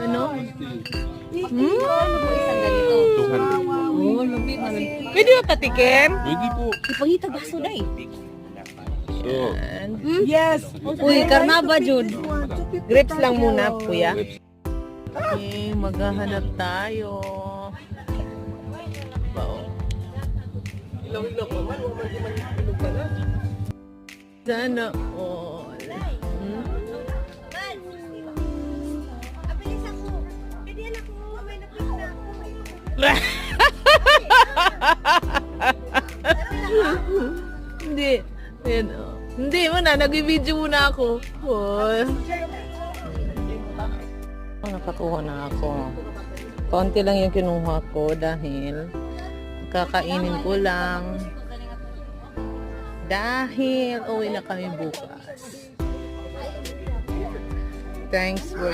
Ano? Ano po isang ganito? 200 po. Oh, lupit naman. Pwede ba patikim? Pwede po. Ipangita baso na eh. So, Yes. Uy, karnaba, Jud. Grapes lang muna, kuya. Okay, maghahanap tayo. Bao. Sana all. Hindi. Ayan, oh. Hindi mo na, nag-video muna ako. Oh. Nakakuha na ako. Konti lang yung kinuha ko dahil kakainin ko lang. Dahil uwi na kami bukas. Thanks for